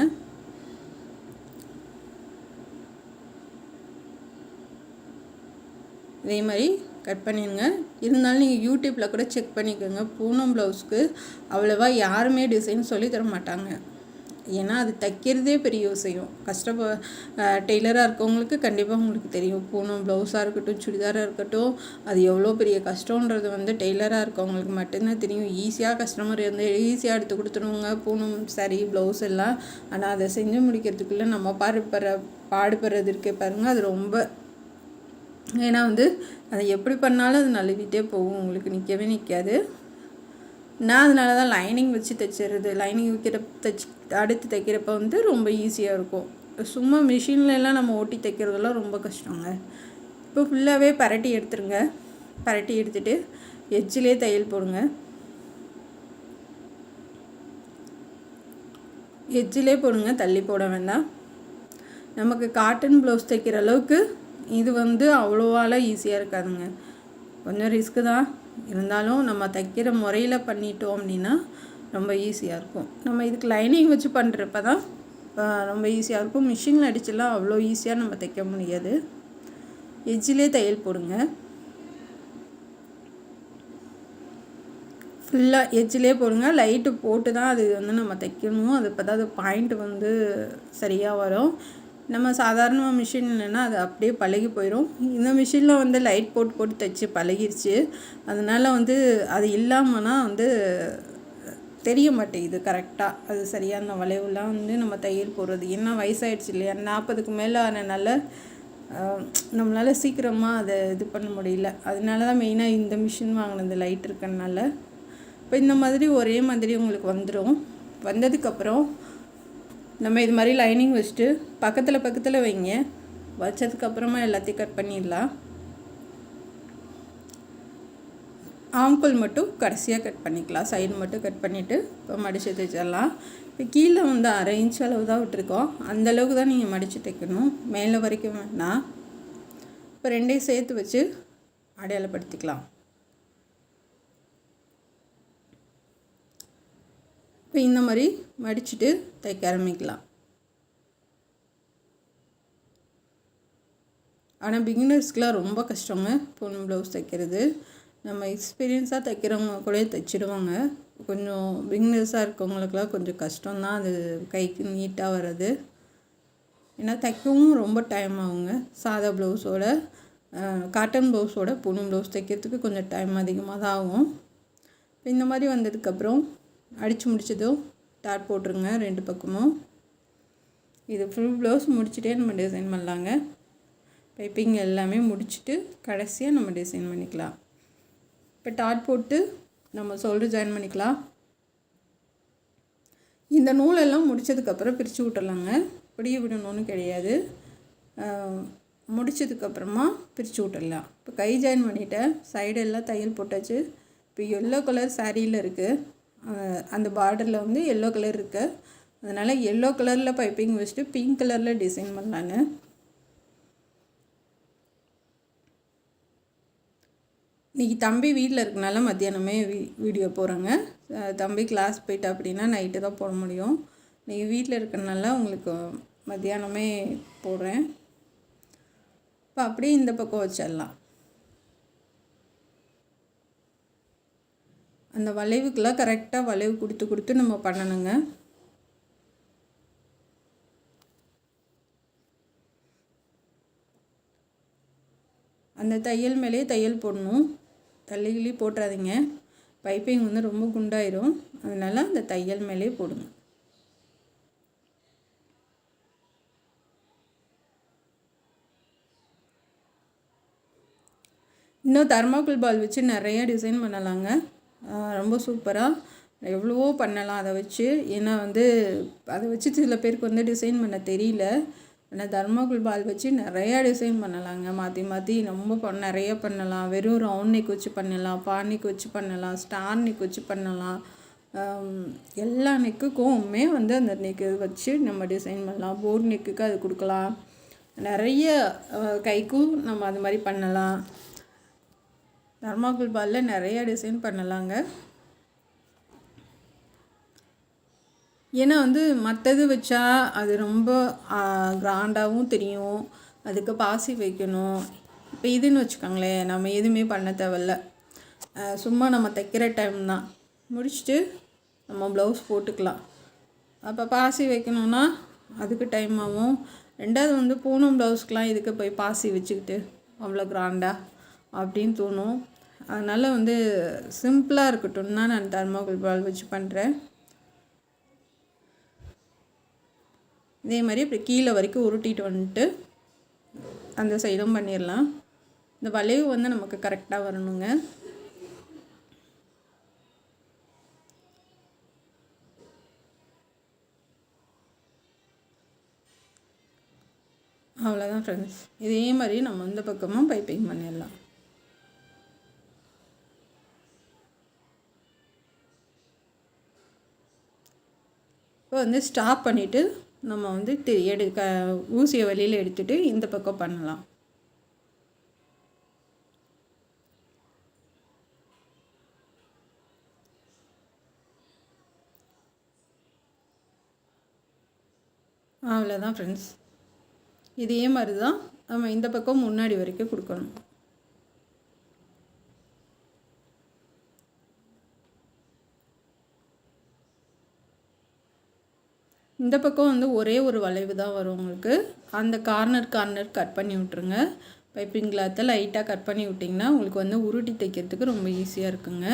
இதே மாதிரி கட் பண்ணிடுங்க. இருந்தாலும் நீங்கள் யூடியூப்பில் கூட செக் பண்ணிக்கோங்க. பூனம் ப்ளவுஸ்க்கு அவ்வளோவா யாருமே டிசைன் சொல்லி தர மாட்டாங்க. ஏன்னா அது தைக்கிறதே பெரிய விஷயம். டெய்லராக இருக்கவங்களுக்கு கண்டிப்பாக உங்களுக்கு தெரியும். பூனம் ப்ளவுஸாக இருக்கட்டும், சுடிதாராக இருக்கட்டும், அது எவ்வளோ பெரிய கஷ்டன்றது வந்து டெய்லராக இருக்கவங்களுக்கு மட்டும்தான் தெரியும். ஈஸியாக கஸ்டமர் வந்து ஈஸியாக எடுத்து கொடுத்துருவாங்க பூனம் சாரீ ப்ளவுஸ் எல்லாம். ஆனால் அதை செஞ்சு முடிக்கிறதுக்குள்ளே நம்ம பாடுபடுறது இருக்கே பாருங்கள், அது ரொம்ப. ஏன்னா வந்து அதை எப்படி பண்ணாலும் அது நழுவிட்டே போகும், உங்களுக்கு நிற்கவே நிற்காது. நான் அதனால தான் லைனிங் வச்சு தைச்சிடுறது. லைனிங் அடுத்து தைக்கிறப்ப வந்து ரொம்ப ஈஸியாக இருக்கும். சும்மா மிஷின்லலாம் நம்ம ஓட்டி தைக்கிறதெல்லாம் ரொம்ப கஷ்டங்க. இப்போ ஃபுல்லாகவே பரட்டி எடுத்துருங்க. பரட்டி எடுத்துகிட்டு எட்ஜிலே தையல் போடுங்க. எட்ஜிலே போடுங்க, தள்ளி போட வேண்டாம். நமக்கு காட்டன் ப்ளவுஸ் தைக்கிற அளவுக்கு இது வந்து அவ்வளோவால ஈஸியாக இருக்காதுங்க. கொஞ்சம் ரிஸ்க்கு தான், இருந்தாலும் நம்ம தைக்கிற முறையில் பண்ணிட்டோம் அப்படின்னா ரொம்ப ஈஸியாக இருக்கும். நம்ம இதுக்கு லைனிங் வச்சு பண்ணுறப்ப தான் ரொம்ப ஈஸியாக இருக்கும். மிஷினில் அடிச்சுலாம் அவ்வளோ ஈஸியாக நம்ம தைக்க முடியாது. எட்ஜிலே தையல் போடுங்க. ஃபுல்லாக எட்ஜிலே போடுங்க. லைட்டு போட்டு தான் அது வந்து நம்ம தைக்கணும். அது இப்போ தான் அது பாயிண்ட் வந்து சரியாக வரும். நம்ம சாதாரணமாக மிஷின் இல்லைன்னா அது அப்படியே பழகி போயிடும். இந்த மிஷினில் வந்து லைட் போட்டு தைச்சி பழகிருச்சு. அதனால் வந்து அது இல்லாமல்னா வந்து தெரிய மாட்டேங்குது கரெக்டாக. அது சரியான வளைவுலாம் வந்து நம்ம தையல் போடுறது. ஏன்னா வயசாகிடுச்சு இல்லையா, 40க்கு மேலே ஆனதுனால நம்மளால் சீக்கிரமாக அதை இது பண்ண முடியல. அதனால தான் மெயினாக இந்த மிஷின் வாங்கினது, லைட் இருக்கனால. இப்போ இந்த மாதிரி ஒரே மாதிரி உங்களுக்கு வந்துடும். வந்ததுக்கப்புறம் நம்ம இது மாதிரி லைனிங் வச்சுட்டு பக்கத்தில் வைங்க. வச்சதுக்கப்புறமா எல்லாத்தையும் கட் பண்ணிடலாம். ஆம்கோல் மட்டும் கடைசியாக கட் பண்ணிக்கலாம். சைடு மட்டும் கட் பண்ணிவிட்டு இப்போ மடித்து தைச்சிடலாம். இப்போ கீழே வந்து 1/2 இன்ச் அளவு தான் விட்டுருக்கோம். அந்தளவுக்கு தான் நீங்கள் மடித்து தைக்கணும், மேலே வரைக்கும் வேணாம். இப்போ ரெண்டையும் சேர்த்து வச்சு அடையாளப்படுத்திக்கலாம். இப்போ இந்த மாதிரி மடிச்சுட்டு தைக்க ஆரம்பிக்கலாம். ஆனால் பிகினர்ஸ்க்கெலாம் ரொம்ப கஷ்டங்க பூனம் ப்ளவுஸ் தைக்கிறது. நம்ம எக்ஸ்பீரியன்ஸாக தைக்கிறவங்க கூட தைச்சிடுவாங்க. கொஞ்சம் பிகினர்ஸாக இருக்கவங்களுக்கெல்லாம் கொஞ்சம் கஷ்டம்தான் அது கைக்கு நீட்டாக வர்றது. ஏன்னா தைக்கவும் ரொம்ப டைம் ஆகுங்க. சாதா ப்ளவுஸோட காட்டன் ப்ளவுஸோட பூனம் ப்ளவுஸ் தைக்கிறதுக்கு கொஞ்சம் டைம் அதிகமாக தான் ஆகும். இப்போ இந்த மாதிரி வந்ததுக்கப்புறம் அடித்து முடிச்சதும் டாட் போட்டுருங்க 2 பக்கமும். இது ஃபுல் ப்ளவுஸ் முடிச்சுட்டே நம்ம டிசைன் பண்ணலாங்க. பைப்பிங் எல்லாமே முடிச்சுட்டு கடைசியாக நம்ம டிசைன் பண்ணிக்கலாம். இப்போ டாட் போட்டு நம்ம ஷோல்டர் ஜாயின் பண்ணிக்கலாம். இந்த நூலெல்லாம் முடித்ததுக்கப்புறம் பிரித்து விட்டுறலாங்க. இப்படியே விடணும்னு கிடையாது, முடித்ததுக்கப்புறமா பிரித்து விட்டுடலாம். இப்போ கை ஜாயின் பண்ணிவிட்டேன், சைடெல்லாம் தையல் போட்டாச்சு. இப்போ எல்லோ கலர் சாரியில் இருக்குது, அந்த பார்டரில் வந்து எல்லோ கலர் இருக்குது. அதனால் எல்லோ கலரில் பைப்பிங் வச்சுட்டு பிங்க் கலரில் டிசைன் பண்ணலான்னு. இன்றைக்கி தம்பி வீட்டில் இருக்கனால மத்தியானமே வீடியோ போடுறேங்க. தம்பி கிளாஸ் போயிட்டா அப்படின்னா நைட்டு தான் போட முடியும். இன்றைக்கி வீட்டில் இருக்கனால உங்களுக்கு மத்தியானமே போடுறேன். இப்போ அப்படியே இந்த பக்கம் வச்சிடலாம். அந்த வளைவுக்கெல்லாம் கரெக்டாக வளைவு கொடுத்து நம்ம பண்ணணுங்க. அந்த தையல் மேலேயே தையல் போடணும், தள்ளிகிளி போட்டுறாதீங்க. பைப்பிங் வந்து ரொம்ப குண்டாயிரும், அதனால் அந்த தையல் மேலேயே போடுங்க. இன்னும் தர்மாக்கோல் பால் வச்சு நிறைய டிசைன் பண்ணலாங்க. ரொம்ப சூப்பராக எவ்வளவோ பண்ணலாம் அதை வச்சு. ஏன்னா வந்து அதை வச்சு சில பேருக்கு வந்து டிசைன் பண்ண தெரியல. ஆனால் தர்மாக்கோல் பால் வச்சு நிறையா டிசைன் பண்ணலாங்க. மாற்றி மாற்றி ரொம்ப நிறைய பண்ணலாம். வெறும் ரவுண்ட் நெக் வச்சு பண்ணலாம், பா நெக் வச்சு பண்ணலாம், ஸ்டார் நெக் வச்சு பண்ணலாம். எல்லா நெக்குக்குமே வந்து அந்த நெக்கு வச்சு நம்ம டிசைன் பண்ணலாம். போட் நெக்குக்கு அது கொடுக்கலாம். நிறைய கைக்கும் நம்ம அது மாதிரி பண்ணலாம். தர்மாக்கோல் பாலில் நிறைய டிசைன் பண்ணலாங்க. ஏன்னா வந்து மற்றது வச்சா அது ரொம்ப கிராண்டாகவும் தெரியும். அதுக்கு பாசி வைக்கணும். இப்போ இதுன்னு வச்சுக்கோங்களேன், நம்ம எதுவுமே பண்ண தேவையில்ல. சும்மா நம்ம தைக்கிற டைம் தான் முடிச்சுட்டு நம்ம ப்ளவுஸ் போட்டுக்கலாம். அப்போ பாசி வைக்கணுன்னா அதுக்கு டைம் ஆகும். ரெண்டாவது வந்து பூனம் ப்ளவுஸ்க்கெலாம் இதுக்கு போய் பாசி வச்சுக்கிட்டு அவ்வளோ கிராண்டாக அப்படின்னு தோணும். அதனால் வந்து சிம்பிளாக இருக்கட்டும் தான் நான் தர்மாக்கோல் பால் வச்சு பண்ணுறேன். இதே மாதிரி இப்படி கீழே வரைக்கும் உருட்டிட்டு வந்துட்டு அந்த சைடும் பண்ணிடலாம். இந்த வளைவு வந்து நமக்கு கரெக்டாக வரணுங்க. அவ்வளோதான் ஃப்ரெண்ட்ஸ். இதே மாதிரி நம்ம இந்த பக்கமும் பைப்பிங் பண்ணிடலாம். இப்போ வந்து ஸ்டாப் பண்ணிவிட்டு நம்ம வந்து ஊசியை வெளியில் எடுத்துகிட்டு இந்த பக்கம் பண்ணலாம். அவ்வளோதான் ஃப்ரெண்ட்ஸ். இதே மாதிரி தான் நம்ம இந்த பக்கம் முன்னாடி வரைக்கும் கொடுக்கணும். இந்த பக்கம் வந்து ஒரே ஒரு வளைவு தான் வரும் உங்களுக்கு. அந்த கார்னர் கட் பண்ணி விட்ருங்க. பைப்பிங் கிளாத்தை லைட்டாக கட் பண்ணி விட்டிங்கன்னா உங்களுக்கு வந்து உருட்டி தைக்கிறதுக்கு ரொம்ப ஈஸியாக இருக்குங்க.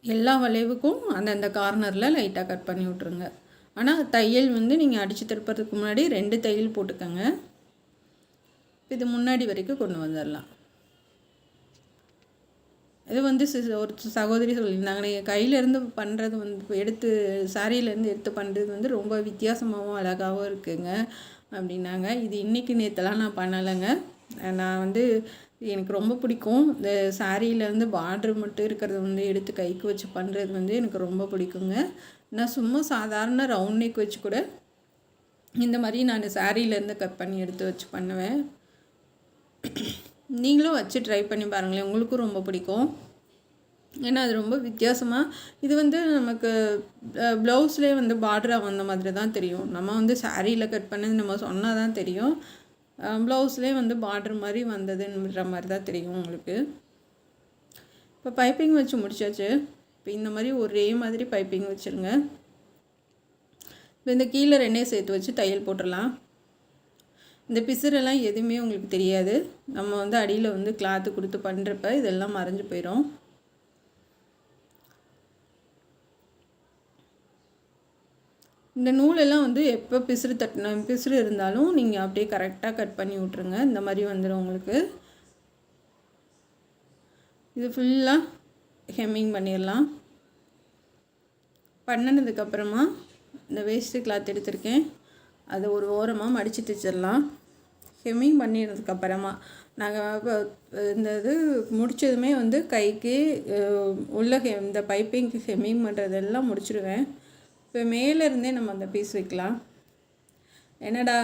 எல்லா வளைவுக்கும் அந்தந்த கார்னரில் லைட்டாக கட் பண்ணி விட்ருங்க. ஆனால் தையல் வந்து நீங்கள் அடித்து திருப்பறதுக்கு முன்னாடி 2 தையல் போட்டுக்கோங்க. இது முன்னாடி வரைக்கும் கொண்டு வந்துடலாம். இது வந்து ஒரு சகோதரி சொல்லியிருந்தாங்க, நீங்கள் கையிலேருந்து பண்ணுறது வந்து எடுத்து சாரியிலேருந்து எடுத்து பண்ணுறது வந்து ரொம்ப வித்தியாசமாகவும் அழகாகவும் இருக்குங்க அப்படின்னாங்க. இது இன்றைக்கி நேற்றுலாம் நான் பண்ணலைங்க. நான் வந்து எனக்கு ரொம்ப பிடிக்கும். இந்த சாரியிலேருந்து பார்ட்ரு மட்டும் இருக்கிறத வந்து எடுத்து கைக்கு வச்சு பண்ணுறது வந்து எனக்கு ரொம்ப பிடிக்குங்க. நான் சும்மா சாதாரண ரவுண்ட் நெக் வச்சு கூட இந்த மாதிரி நான் சாரியிலேருந்து கட் பண்ணி எடுத்து வச்சு பண்ணுவேன். நீங்களும் வச்சு ட்ரை பண்ணி பாருங்களேன், உங்களுக்கும் ரொம்ப பிடிக்கும். ஏன்னா அது ரொம்ப வித்தியாசமாக இது வந்து நமக்கு ப்ளவுஸ்லேயே வந்து பார்டராக வந்த மாதிரி தான் தெரியும். நம்ம வந்து சாரியில் கட் பண்ணது நம்ம சொன்னால் தான் தெரியும். ப்ளவுஸ்லேயே வந்து பார்டர் மாதிரி வந்ததுன்ற மாதிரி தான் தெரியும் உங்களுக்கு. இப்போ பைப்பிங் வச்சு முடிச்சாச்சு. இப்போ இந்த மாதிரி ஒரே மாதிரி பைப்பிங் வச்சுருங்க. இப்போ இந்த கீழே 2 சேர்த்து வச்சு தையல் போட்டுடலாம். இந்த பிசுரெல்லாம் எதுவுமே உங்களுக்கு தெரியாது. நம்ம வந்து அடியில் வந்து கிளாத்து கொடுத்து பண்ணுறப்ப இதெல்லாம் மறைஞ்சு போயிடும். இந்த நூலெல்லாம் வந்து எப்போ பிசுறு இருந்தாலும் நீங்கள் அப்படியே கரெக்டாக கட் பண்ணி விட்ருங்க. இந்த மாதிரி வந்துடும் உங்களுக்கு. இது ஃபுல்லாக ஹெம்மிங் பண்ணிடலாம். பண்ணினதுக்கப்புறமா இந்த வேஸ்ட்டு கிளாத் எடுத்திருக்கேன், அதை ஒரு ஓரமாக மடித்து தைச்சிடலாம். ஹெம்மிங் பண்ணினதுக்கப்புறமா நாங்கள் இந்த இது முடித்ததுமே வந்து கைக்கு உள்ள இந்த பைப்பிங்க்கு ஹெம்மிங் பண்ணுறதெல்லாம் முடிச்சிடுவேன். இப்போ மேலேருந்தே நம்ம அந்த பீஸ் வைக்கலாம். என்னடா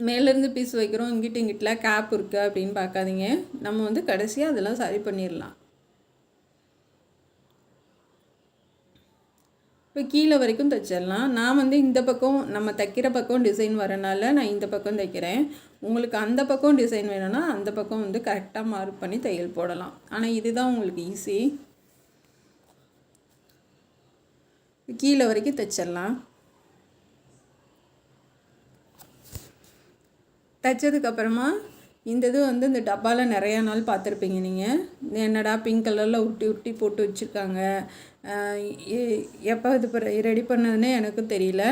மேலேருந்து பீஸ் வைக்கிறோம், இங்கிட்டலாம் கேப் இருக்குது அப்படின்னு பார்க்காதீங்க. நம்ம வந்து கடைசியாக அதெல்லாம் சரி பண்ணிடலாம். இப்போ கீழே வரைக்கும் தைச்சிடலாம். நான் வந்து இந்த பக்கம் நம்ம தைக்கிற பக்கம் டிசைன் வரனால நான் இந்த பக்கம் தைக்கிறேன். உங்களுக்கு அந்த பக்கம் டிசைன் வேணும்னா அந்த பக்கம் வந்து கரெக்டாக மார்க் பண்ணி தையல் போடலாம். ஆனால் இதுதான் உங்களுக்கு ஈஸி. கீழே வரைக்கும் தைச்சிடலாம். தைச்சதுக்கப்புறமா இந்த இது வந்து இந்த டப்பாவில் நிறையா நாள் பார்த்துருப்பீங்க நீங்கள். என்னடா பிங்க் கலரில் உருட்டி உருட்டி போட்டு வச்சுருக்காங்க, எப்போ இது ரெடி பண்ணதுன்னே எனக்கும் தெரியல.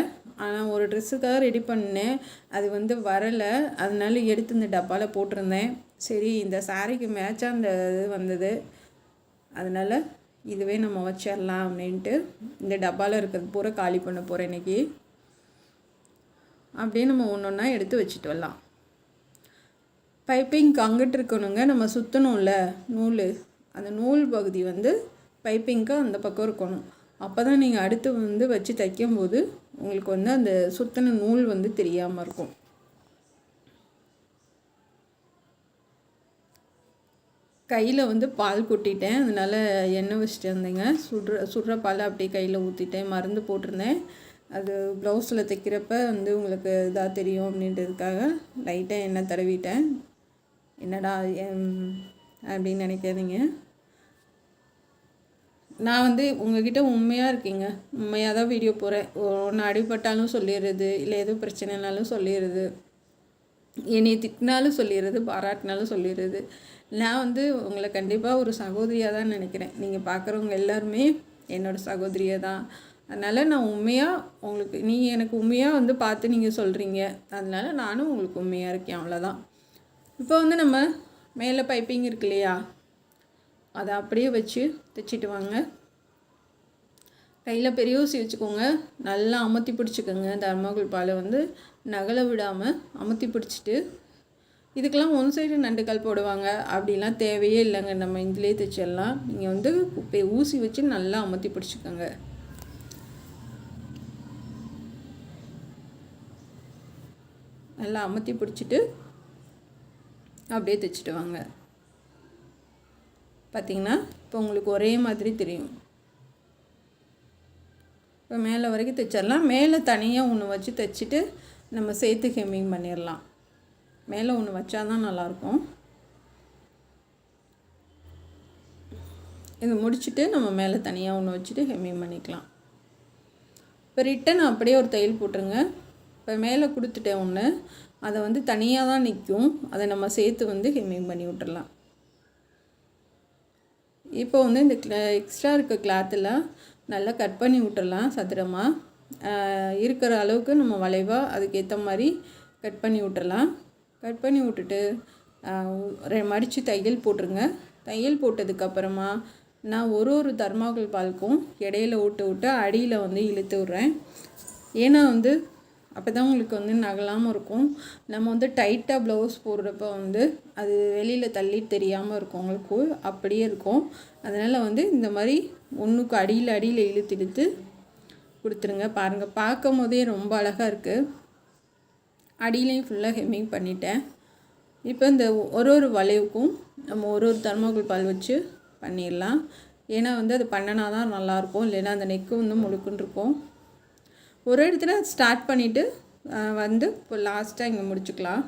ஆனால் ஒரு ட்ரெஸ்ஸுக்காக ரெடி பண்ணேன், அது வந்து வரலை. அதனால எடுத்து இந்த டப்பாவில் போட்டிருந்தேன். சரி இந்த சாரீக்கு மேட்சாக அந்த இது வந்தது, அதனால் இதுவே நம்ம வச்சிடலாம் அப்படின்ட்டு இந்த டப்பாவில் இருக்கிறது பூரா காலி பண்ண போகிறேன் இன்றைக்கி. அப்படியே நம்ம ஒன்று ஒன்றா எடுத்து வச்சுட்டு வரலாம். பைப்பிங்க்கு அங்கிட்டு இருக்கணுங்க, நம்ம சுற்றணும்ல நூல், அந்த நூல் பகுதி வந்து பைப்பிங்க்கு அந்த பக்கம் இருக்கணும். அப்போ தான் நீங்கள் அடுத்து வந்து வச்சு தைக்கும்போது உங்களுக்கு வந்து அந்த சுற்றின நூல் வந்து தெரியாமல் இருக்கும். கையில் வந்து பால் கொட்டிட்டேன், அதனால் எண்ணெய் வச்சுட்டு இருந்தேங்க. சுடுற பால் அப்படியே கையில் ஊற்றிட்டேன். மருந்து போட்டிருந்தேன், அது ப்ளவுஸில் தைக்கிறப்ப வந்து உங்களுக்கு இதாக தெரியும் அப்படின்றதுக்காக லைட்டாக எண்ணெய் தடவிட்டேன். என்னடா அப்படின்னு நினைக்காதீங்க. நான் வந்து உங்கள்கிட்ட உண்மையாக இருக்கீங்க, உண்மையாக தான் வீடியோ போகிறேன். ஒன்று அடிபட்டாலும் சொல்லிடுறது, இல்லை எதுவும் பிரச்சனைனாலும் சொல்லிடுறது, என்னை திட்டினாலும் சொல்லிடுறது, பாராட்டினாலும் சொல்லிடுறது. நான் வந்து உங்களை கண்டிப்பாக ஒரு சகோதரியாக தான் நினைக்கிறேன். நீங்கள் பார்க்குறவங்க எல்லாருமே என்னோடய சகோதரியை தான். அதனால் நான் உண்மையாக உங்களுக்கு, நீங்கள் எனக்கு உண்மையாக வந்து பார்த்து நீங்கள் சொல்கிறீங்க, அதனால் நானும் உங்களுக்கு உண்மையாக இருக்கேன், அவ்வளோதான். இப்போ வந்து நம்ம மேலே பைப்பிங் இருக்கு இல்லையா, அதை அப்படியே வச்சு தைச்சிட்டு வாங்க. கையில் பெரிய ஊசி வச்சுக்கோங்க, நல்லா அமுத்தி பிடிச்சிக்கோங்க. தர்மாக்கோல் பாலை வந்து நகலை விடாமல் அமுத்தி பிடிச்சிட்டு, இதுக்கெல்லாம் ஒன் சைடு நண்டுக்கால் போடுவாங்க, அப்படிலாம் தேவையே இல்லைங்க. நம்ம இதிலே தைச்சிடலாம். நீங்கள் வந்து ஊசி வச்சு நல்லா அமுத்தி பிடிச்சிக்கோங்க. நல்லா அமுத்தி பிடிச்சிட்டு அப்படியே தைச்சிட்டு வாங்க. பார்த்திங்கன்னா இப்போ உங்களுக்கு ஒரே மாதிரி தெரியும். இப்போ மேலே வரைக்கும் தைச்சிடலாம். மேலே தனியாக ஒன்று வச்சு தைச்சிட்டு நம்ம சேர்த்து ஹெம்மிங் பண்ணிடலாம். மேலே ஒன்று வச்சா தான் நல்லாயிருக்கும். இது முடிச்சுட்டு நம்ம மேலே தனியாக ஒன்று வச்சுட்டு ஹெம்மிங் பண்ணிக்கலாம். இப்போ ரிட்டன் அப்படியே ஒரு தையல் போட்டுருங்க. இப்போ மேலே கொடுத்துட்டேன் ஒன்று, அதை வந்து தனியாக தான் நிற்கும், அதை நம்ம சேர்த்து வந்து ஹெம்மிங் பண்ணி விட்டுடலாம். இப்போ வந்து இந்த எக்ஸ்ட்ரா இருக்க கிளாத்தில் நல்லா கட் பண்ணி விட்டுடலாம். சதுரமாக இருக்கிற அளவுக்கு நம்ம வளைவாக அதுக்கேற்ற மாதிரி கட் பண்ணி விட்டுடலாம். கட் பண்ணி விட்டுட்டு மடித்து தையல் போட்டுருங்க. தையல் போட்டதுக்கப்புறமா நான் ஒரு தர்மாக்கோல் பாலுக்கும் இடையில விட்டு அடியில் வந்து இழுத்து விட்றேன். ஏன்னா வந்து அப்போ தான் உங்களுக்கு வந்து நகலாமல் இருக்கும். நம்ம வந்து டைட்டாக ப்ளவுஸ் போடுறப்ப வந்து அது வெளியில் தள்ளி தெரியாமல் இருக்கும், உங்களுக்கு அப்படியே இருக்கும். அதனால் வந்து இந்த மாதிரி ஒன்றுக்கு அடியில் இழுத்து கொடுத்துருங்க. பாருங்கள், பார்க்கும் போதே ரொம்ப அழகாக இருக்குது. அடியிலையும் ஃபுல்லாக ஹெம்மிங் பண்ணிட்டேன். இப்போ இந்த ஒரு வளைவுக்கும் நம்ம ஒரு தர்மாக்கோல் பால் வச்சு பண்ணிடலாம். ஏன்னா வந்து அது பண்ணினா தான் நல்லாயிருக்கும், இல்லைன்னா அந்த நெக்கு வந்து முழுக்குன்னு இருக்கும். ஒரு இடத்துல ஸ்டார்ட் பண்ணிவிட்டு வந்து இப்போ லாஸ்ட்டாக இங்கே முடிச்சுக்கலாம்.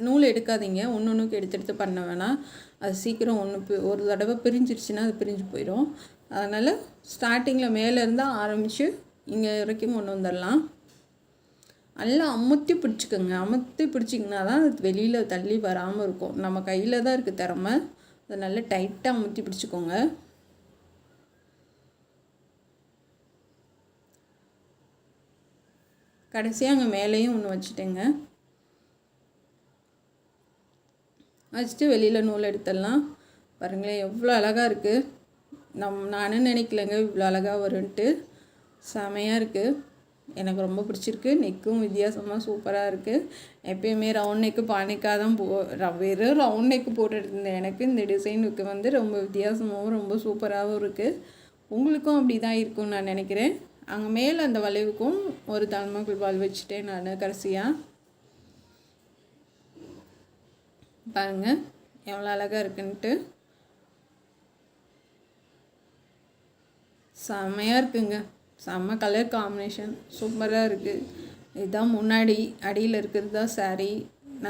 நூல் எடுக்காதீங்க, ஒன்றுக்கு எடுத்து பண்ண வேணாம். அது சீக்கிரம் ஒரு தடவை பிரிஞ்சிருச்சுன்னா அது பிரிஞ்சு போயிடும். அதனால் ஸ்டார்டிங்கில் மேலேருந்து ஆரம்பித்து இங்கே வரைக்கும் கொண்டு வந்துடலாம். நல்லா அமுத்தி பிடிச்சிக்கோங்க. அமுத்தி பிடிச்சிங்கன்னா தான் அது வெளியில் தள்ளி வராமல் இருக்கும். நம்ம கையில் தான் இருக்குது திறமை, அதை நல்லா டைட்டாக அமுத்தி பிடிச்சிக்கோங்க. கடைசியாக அங்கே மேலேயும் ஒன்று வச்சுட்டேங்க. வச்சுட்டு வெளியில் நூல் எடுத்துடலாம். பாருங்களேன் எவ்வளோ அழகாக இருக்குது. நானும் நினைக்கலங்க இவ்வளோ அழகாக வரும்ன்ட்டு. செமையாக இருக்குது, எனக்கு ரொம்ப பிடிச்சிருக்கு. நெக்கும் வித்தியாசமாக சூப்பராக இருக்குது. எப்பயுமே ரவுண்ட் நெக்கு பானைக்காக தான் வெறும் ரவுண்ட் நெக்கு போட்டுட்டு இருந்தேன். எனக்கு இந்த டிசைனுக்கு வந்து ரொம்ப வித்தியாசமாகவும் ரொம்ப சூப்பராகவும் இருக்குது. உங்களுக்கும் அப்படி தான் இருக்கும்னு நான் நினைக்கிறேன். அங்கே மேலே அந்த வளைவுக்கும் ஒரு தர்மாக்கோல் பால் வச்சுட்டேன் நான் கடைசியாக. பாருங்கள் எவ்வளோ அழகாக இருக்குன்ட்டு. செம்மையாக இருக்குங்க, செம்ம கலர் காம்பினேஷன் சூப்பராக இருக்குது. இதுதான் முன்னாடி, அடியில் இருக்கிறது தான் சாரீ.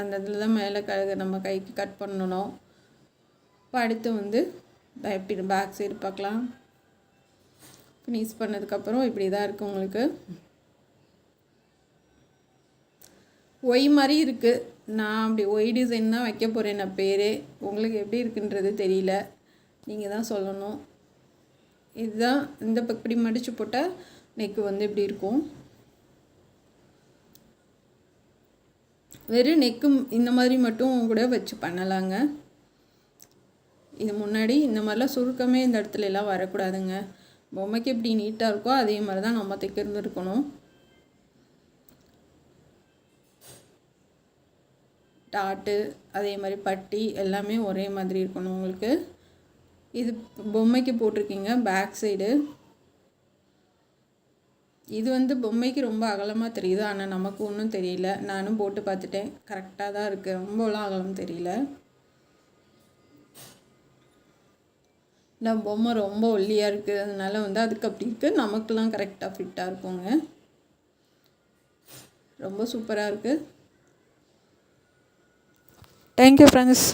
அந்த இதில் தான் மேலே நம்ம கைக்கு கட் பண்ணணும். இப்போ அடுத்து வந்து எப்படி பேக் சைடு பார்க்கலாம். ஃபினிஷ் பண்ணதுக்கப்புறம் இப்படி தான் இருக்குது உங்களுக்கு. ஒய் மாதிரி இருக்குது. நான் அப்படி ஒய் டிசைன் தான் வைக்க போகிறேன் நான் பேர். உங்களுக்கு எப்படி இருக்குன்றது தெரியல, நீங்கள் தான் சொல்லணும். இதுதான் இந்த இப்படி மடித்து போட்டால் நெக்கு வந்து இப்படி இருக்கும். வெறும் நெக்கு இந்த மாதிரி மட்டும் கூட வச்சு பண்ணலாங்க. இது முன்னாடி இந்த மாதிரிலாம் சுருக்கமே இந்த இடத்துல எல்லாம் வரக்கூடாதுங்க. பொம்மைக்கு எப்படி நீட்டாக இருக்கோ அதே மாதிரி தான் நம்ம தைக்கிறது இருக்கணும். டாட்டு அதே மாதிரி பட்டி எல்லாமே ஒரே மாதிரி இருக்கணும் உங்களுக்கு. இது பொம்மைக்கு போட்டிருக்கீங்க பேக் சைடு. இது வந்து பொம்மைக்கு ரொம்ப அகலமாக தெரியுது, ஆனால் நமக்கு ஒன்றும் தெரியல. நானும் போட்டு பார்த்துட்டேன், கரெக்டாக தான் இருக்குது, ரொம்பலாம் அகலம் தெரியல. நான் பொம்மை ரொம்ப ஒல்லியாக இருக்குது, அதனால வந்து அதுக்கு அப்படி இருக்குது. நமக்குலாம் கரெக்டாக ஃபிட்டாக இருக்குங்க. ரொம்ப சூப்பராக இருக்குது. Thank you friends.